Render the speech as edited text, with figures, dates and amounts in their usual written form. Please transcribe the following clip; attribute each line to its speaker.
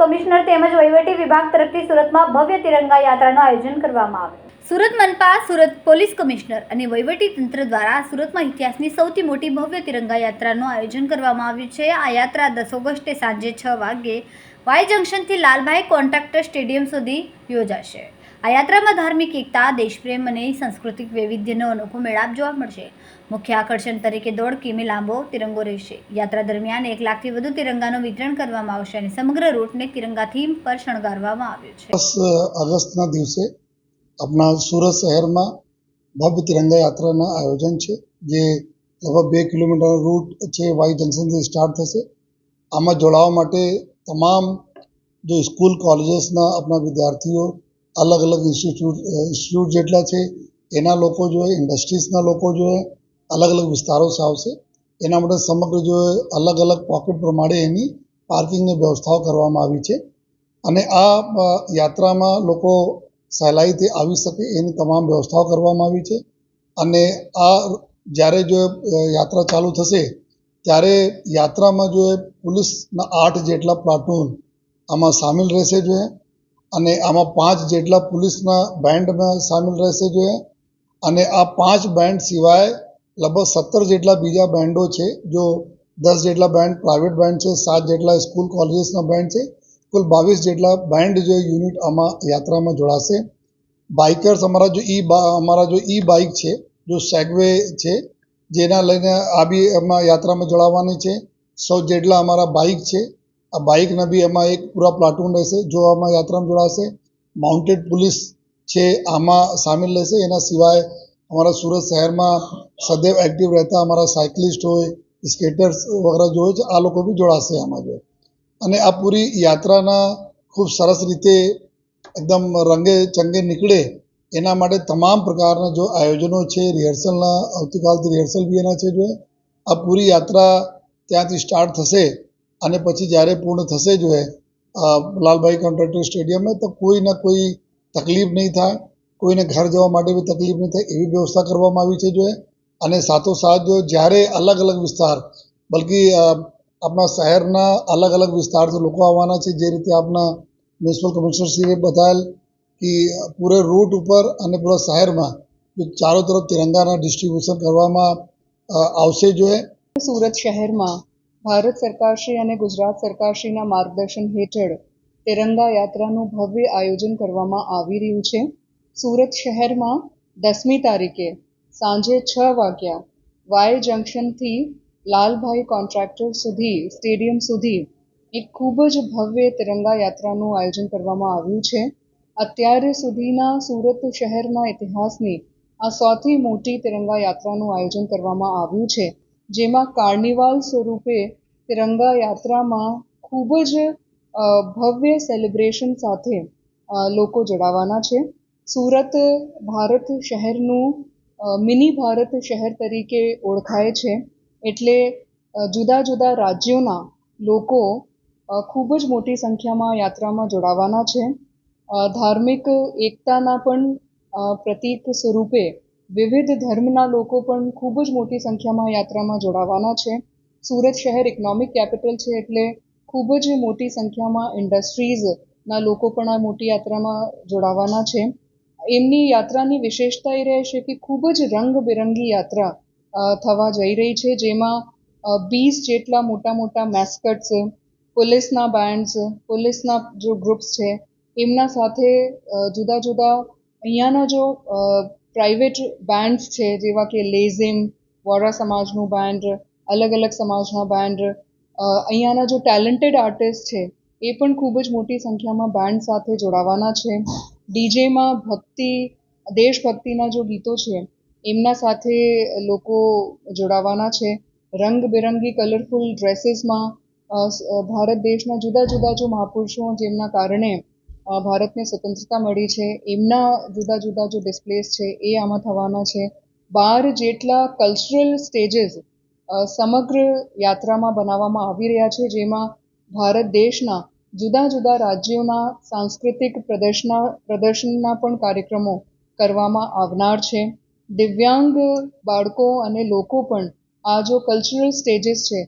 Speaker 1: Commissioner તેમજ વહીવટી વિભાગ તરફથી સુરતમાં ભવ્ય તિરંગા યાત્રાનું આયોજન કરવામાં આવ્યું. સુરત મનપા, સુરત પોલીસ કમિશનર અને વહીવટી તંત્ર દ્વારા સુરતમાં ઇતિહાસની સૌથી મોટી ભવ્ય તિરંગા યાત્રાનું આયોજન કરવામાં આવ્યું છે. આ યાત્રા 10 ઓગસ્ટે સાંજે 6 વાગ્યે વાય જંકશનથી લાલભાઈ કોન્ટ્રાક્ટર સ્ટેડિયમ સુધી યોજાશે. આ યાત્રામાં ધાર્મિક એકતા, દેશપ્રેમ અને સાંસ્કૃતિક વૈવિધ્યનો અનોખો મેળાપ જોવા મળશે. મુખ્ય આકર્ષણ તરીકે 1.5 કિમી લાંબો તિરંગો રહેશે. યાત્રા દરમિયાન 1 લાખથી વધુ તિરંગાનું વિતરણ કરવામાં આવશે અને સમગ્ર રૂટને તિરંગા થીમ પર શણગારવામાં આવ્યું છે.
Speaker 2: 10 અગસ્ટના દિવસે આપણા સુરત શહેરમાં ભવ્ય તિરંગા યાત્રાના આયોજન છે, જે લગભગ 2 કિલોમીટર રૂટ છે, વાય જંકશનથી સ્ટાર્ટ થશે. આમાં જોડાવા માટે તમામ જો સ્કૂલ કોલેજીસના આપણા વિદ્યાર્થીઓ, અલગ અલગ ઇન્સ્ટિટ્યૂટ જેટલા છે એના લોકો જોઈએ, ઇન્ડસ્ટ્રીઝના લોકો જોઈએ, અલગ અલગ વિસ્તારોથી આવશે. એના માટે સમગ્ર જો અલગ અલગ પોકેટ પ્રમાણે એની પાર્કિંગની વ્યવસ્થાઓ કરવામાં આવી છે અને આ યાત્રામાં લોકો સહેલાઈથી આવી શકે એની તમામ વ્યવસ્થાઓ કરવામાં આવી છે. અને આ જ્યારે જો યાત્રા ચાલુ થશે ત્યારે યાત્રામાં જો પોલીસના 8 જેટલા પ્લાટૂન આમાં સામેલ રહેશે જોઈએ અને આમાં 5 જેટલા પોલીસના બેન્ડમાં સામેલ રહેશે જોઈએ અને આ 5 બેન્ડ સિવાય લગભગ 17 જેટલા બીજા બેન્ડો છે. જો 10 જેટલા બેન્ડ પ્રાઇવેટ બેન્ડ છે, 7 જેટલા સ્કૂલ કોલેજીસના બેન્ડ છે, કુલ 22 જેટલા બેન્ડ જો યુનિટ આમાં યાત્રામાં જોડાશે. બાઇકર્સ અમારા જો ઈ બાઇક છે, જો સેગવે છે, જેના લઈને આ બી એમાં યાત્રામાં જોડાવાની છે. 100 જેટલા અમારા બાઇક છે, આ બાઇકના બી એમાં એક પૂરા પ્લાટૂન રહેશે જો આમાં યાત્રામાં જોડાશે. માઉન્ટેડ પોલીસ છે આમાં સામેલ રહેશે. એના સિવાય અમારા સુરત શહેરમાં સદૈવ એક્ટિવ રહેતા અમારા સાયકલિસ્ટ હોય, સ્કેટર્સ વગેરે જો હોય છે, આ લોકો બી જોડાશે આમાં જો. અને આ પૂરી યાત્રાના ખૂબ સરસ રીતે એકદમ રંગે ચંગે નીકળે એના માટે તમામ પ્રકારના જો આયોજનો છે, રિહર્સલના આવતીકાલથી રિહર્સલ બી એના છે જો. આ પૂરી યાત્રા ત્યાંથી સ્ટાર્ટ થશે અને પછી જ્યારે પૂર્ણ થશે જો લાલભાઈ કોન્ટ્રાક્ટર સ્ટેડિયમમાં, તો કોઈને કોઈ તકલીફ નહીં થાય, કોઈને ઘર જવા માટે બી તકલીફ નહીં થાય એવી વ્યવસ્થા કરવામાં આવી છે જો. અને સાથોસાથ જો જ્યારે અલગ અલગ વિસ્તાર, બલ્કિ આપણા શહેરના અલગ અલગ વિસ્તારથી લોકો આવવાના છે, જે રીતે આપણા મ્યુનિસિપલ કમિશનરશ્રીએ બતાવેલ કે પૂરે રૂટ ઉપર અને પૂરા શહેરમાં જો ચારો તરફ તિરંગાના ડિસ્ટ્રીબ્યુશન કરવામાં આવશે જોઈએ.
Speaker 3: સુરત શહેરમાં ભારત સરકારશ્રી અને ગુજરાત સરકારશ્રીના માર્ગદર્શન હેઠળ તિરંગા યાત્રાનું ભવ્ય આયોજન કરવામાં આવી રહ્યું છે. સુરત શહેરમાં 10મી તારીખે સાંજે 6 વાગ્યા વાય જંકશનથી લાલભાઈ કોન્ટ્રાક્ટર સુધી સ્ટેડિયમ સુધી એક ખૂબ જ ભવ્ય તિરંગા યાત્રાનું આયોજન કરવામાં આવ્યું છે. અત્યાર સુધીના સુરત શહેરના ઇતિહાસની આ સૌથી મોટી તિરંગા યાત્રાનું આયોજન કરવામાં આવ્યું છે, જેમાં કાર્નિવાલ સ્વરૂપે તિરંગા યાત્રામાં ખૂબ જ ભવ્ય સેલિબ્રેશન સાથે લોકો જોડાવાના છે. સુરત ભારત શહેરનું મિની ભારત શહેર તરીકે ઓળખાય છે, એટલે જુદા જુદા રાજ્યોના લોકો ખૂબ જ મોટી સંખ્યામાં યાત્રામાં જોડાવાના છે. ધાર્મિક એકતાના પણ પ્રતીક સ્વરૂપે વિવિધ ધર્મના લોકો પણ ખૂબ જ મોટી સંખ્યામાં યાત્રામાં જોડાવાના છે. સુરત શહેર ઇકોનોમિક કેપિટલ છે, એટલે ખૂબ જ મોટી સંખ્યામાં ઇન્ડસ્ટ્રીઝના લોકો પણ આ મોટી યાત્રામાં જોડાવાના છે. એમની યાત્રાની વિશેષતા એ રહેશે કે ખૂબ જ રંગબેરંગી યાત્રા થવા જઈ રહી છે, જેમાં 20 જેટલા મોટા મોટા મેસ્કટ્સ, પોલીસના બેન્ડ્સ, પોલીસના જો ગ્રુપ્સ છે એમના સાથે જુદા જુદા અહીંયાના જો પ્રાઇવેટ બેન્ડ્સ છે, જેવા કે લેઝિમ, વોરા સમાજનું બેન્ડ, અલગ અલગ સમાજના બેન્ડ, અહીંયાના જો ટેલેન્ટેડ આર્ટિસ્ટ છે એ પણ ખૂબ જ મોટી સંખ્યામાં બેન્ડ સાથે જોડાવાના છે. ડીજેમાં દેશભક્તિના જો ગીતો છે એમના સાથે લોકો જોડાવાના છે. રંગબેરંગી કલરફુલ ડ્રેસીસમાં ભારત દેશના જુદા જુદા જો મહાપુરુષો જેમના કારણે ભારતને સ્વતંત્રતા મળી છે એમના જુદા જુદા જો ડિસ્પ્લેસ છે એ આમાં થવાના છે. 12 જેટલા કલ્ચરલ સ્ટેજીસ સમગ્ર યાત્રામાં બનાવવામાં આવી રહ્યા છે, જેમાં ભારત દેશના જુદા જુદા રાજ્યોના સાંસ્કૃતિક પ્રદર્શનના પણ કાર્યક્રમો કરવામાં આવનાર છે. દિવ્યાંગ બાળકો અને લોકો પણ આ જો કલ્ચરલ સ્ટેજીસ છે